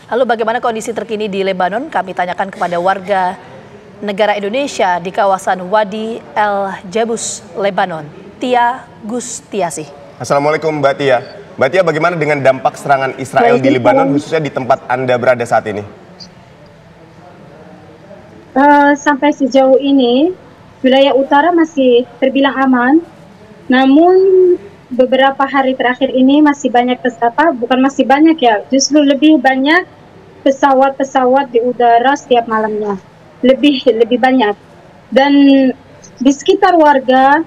Lalu bagaimana kondisi terkini di Lebanon? Kami tanyakan kepada warga negara Indonesia di kawasan Wadi El Jabus, Lebanon, Tia Gustiasih. Assalamualaikum Mbak Tia. Mbak Tia, bagaimana dengan dampak serangan Israel di Lebanon, khususnya di tempat Anda berada saat ini? Sampai sejauh ini, wilayah utara masih terbilang aman. Namun beberapa hari terakhir ini masih banyak bukan masih banyak ya, justru lebih banyak pesawat-pesawat di udara setiap malamnya. Lebih banyak. Dan di sekitar warga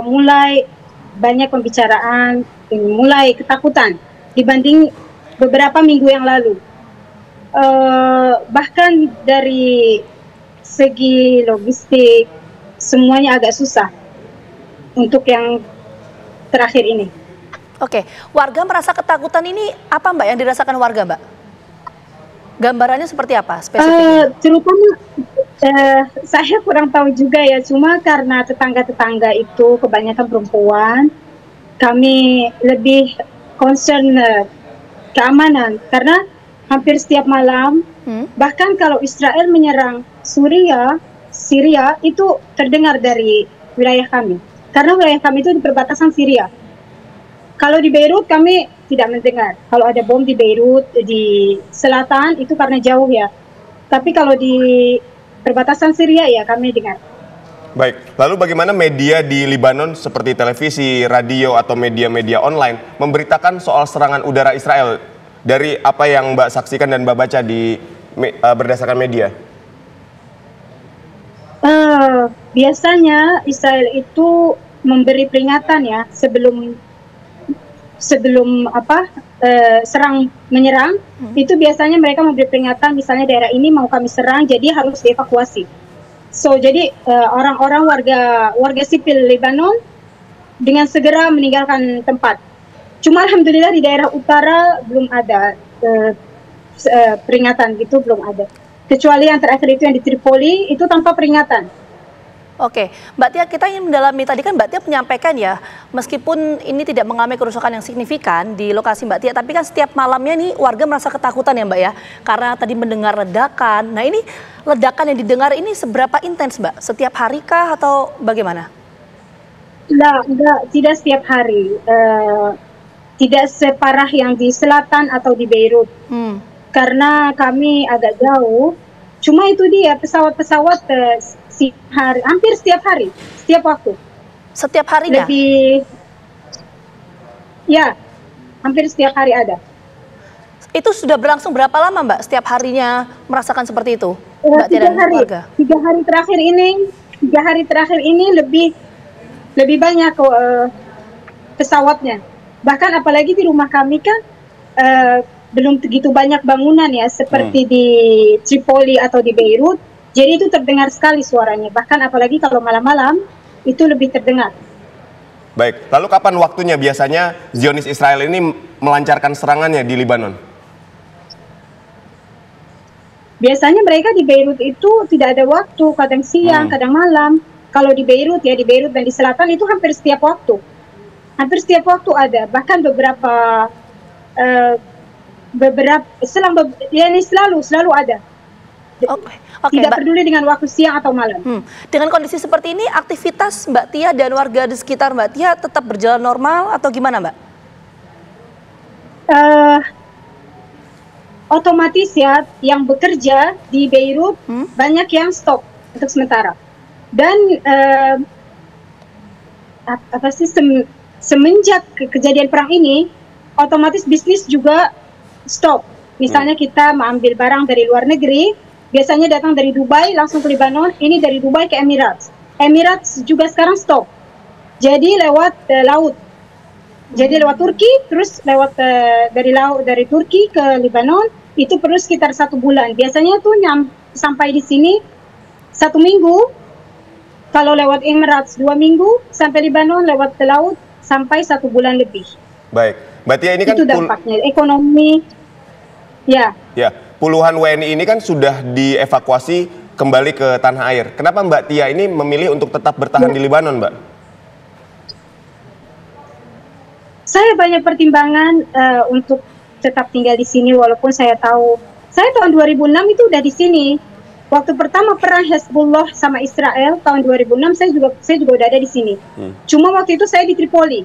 mulai banyak pembicaraan, mulai ketakutan dibanding beberapa minggu yang lalu. Bahkan dari segi logistik semuanya agak susah untuk yang terakhir ini. Oke, warga merasa ketakutan ini apa Mbak yang dirasakan warga Mbak? Gambarannya seperti apa spesifiknya? Terutama saya kurang tahu juga ya, cuma karena tetangga-tetangga itu kebanyakan perempuan, kami lebih concern keamanan karena hampir setiap malam, bahkan kalau Israel menyerang Syria itu terdengar dari wilayah kami. Karena wilayah kami itu di perbatasan Syria. Kalau di Beirut kami tidak mendengar. Kalau ada bom di Beirut, di selatan itu karena jauh ya. Tapi kalau di perbatasan Syria ya kami dengar. Baik, lalu bagaimana media di Lebanon seperti televisi, radio, atau media-media online memberitakan soal serangan udara Israel dari apa yang Mbak saksikan dan Mbak baca di berdasarkan media? Biasanya Israel itu memberi peringatan ya sebelum menyerang. Itu biasanya mereka memberi peringatan, misalnya daerah ini mau kami serang jadi harus dievakuasi. Jadi orang-orang warga sipil Lebanon dengan segera meninggalkan tempat. Cuma alhamdulillah di daerah utara belum ada peringatan gitu, belum ada. Kecuali yang terakhir itu yang di Tripoli, itu tanpa peringatan. Oke, Mbak Tia, kita ingin mendalami tadi kan Mbak Tia menyampaikan ya, meskipun ini tidak mengalami kerusakan yang signifikan di lokasi Mbak Tia, tapi kan setiap malamnya nih warga merasa ketakutan ya Mbak ya, karena tadi mendengar ledakan. Nah ini ledakan yang didengar ini seberapa intens Mbak? Setiap hari kah atau bagaimana? Tidak setiap hari. Tidak separah yang di selatan atau di Beirut. Karena kami agak jauh, cuma itu dia pesawat-pesawat hampir setiap hari, setiap waktu. Setiap harinya? Ya, hampir setiap hari ada. Itu sudah berlangsung berapa lama Mbak setiap harinya merasakan seperti itu? Mbak Tia dan warga? 3 hari terakhir ini lebih banyak pesawatnya. Bahkan apalagi di rumah kami kan belum begitu banyak bangunan ya, seperti di Tripoli atau di Beirut. Jadi itu terdengar sekali suaranya. Bahkan apalagi kalau malam-malam itu lebih terdengar. Baik, lalu kapan waktunya biasanya Zionis Israel ini melancarkan serangannya di Lebanon? Biasanya mereka di Beirut itu tidak ada waktu, kadang siang, kadang malam. Kalau di Beirut dan di selatan itu hampir setiap waktu. Hampir setiap waktu ada. Bahkan selalu ada. Tidak peduli dengan waktu siang atau malam. Dengan kondisi seperti ini, aktivitas Mbak Tia dan warga di sekitar Mbak Tia tetap berjalan normal atau gimana Mbak? Otomatis ya, yang bekerja di Beirut banyak yang stop untuk sementara. Dan semenjak kejadian perang ini, otomatis bisnis juga stop. Misalnya kita mengambil barang dari luar negeri, biasanya datang dari Dubai langsung ke Lebanon, ini dari Dubai ke Emirates. Emirates juga sekarang stop. Jadi lewat laut. Jadi lewat Turki, terus lewat dari Turki ke Lebanon, itu perlu sekitar 1 bulan. Biasanya tuh sampai di sini 1 minggu. Kalau lewat Emirates 2 minggu, sampai Lebanon lewat ke laut sampai 1 bulan lebih. Baik, Mbak Tia, ini kan itu dampaknya ekonomi. Ya. Puluhan WNI ini kan sudah dievakuasi kembali ke tanah air. Kenapa Mbak Tia ini memilih untuk tetap bertahan di Lebanon, Mbak? Saya banyak pertimbangan untuk tetap tinggal di sini walaupun saya tahu. Saya tahun 2006 itu udah di sini. Waktu pertama perang Hezbollah sama Israel tahun 2006 saya juga udah ada di sini. Cuma waktu itu saya di Tripoli.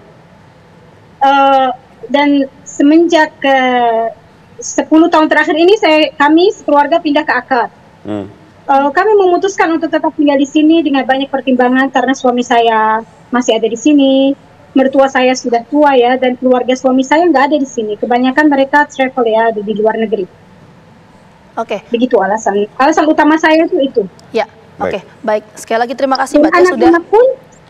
Dan semenjak 10 tahun terakhir ini kami sekeluarga pindah ke Akkad. Kami memutuskan untuk tetap tinggal di sini dengan banyak pertimbangan karena suami saya masih ada di sini, mertua saya sudah tua ya, dan keluarga suami saya nggak ada di sini. Kebanyakan mereka travel ya di luar negeri. Oke. Begitu alasan utama saya itu. Ya, oke. Baik. Sekali lagi terima kasih Mbak Tia sudah.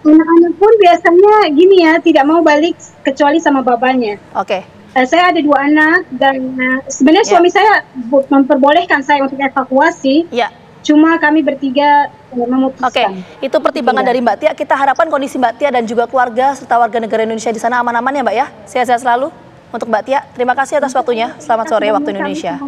Anak-anak pun biasanya gini ya, tidak mau balik kecuali sama babanya. Oke. Saya ada 2 anak dan sebenarnya suami saya memperbolehkan saya untuk evakuasi. Ya. Cuma kami bertiga memutuskan. Oke, itu pertimbangan dari Mbak Tia. Kita harapkan kondisi Mbak Tia dan juga keluarga serta warga negara Indonesia di sana aman-aman ya Mbak ya. Sehat-sehat selalu untuk Mbak Tia. Terima kasih atas waktunya. Selamat sore waktu Indonesia.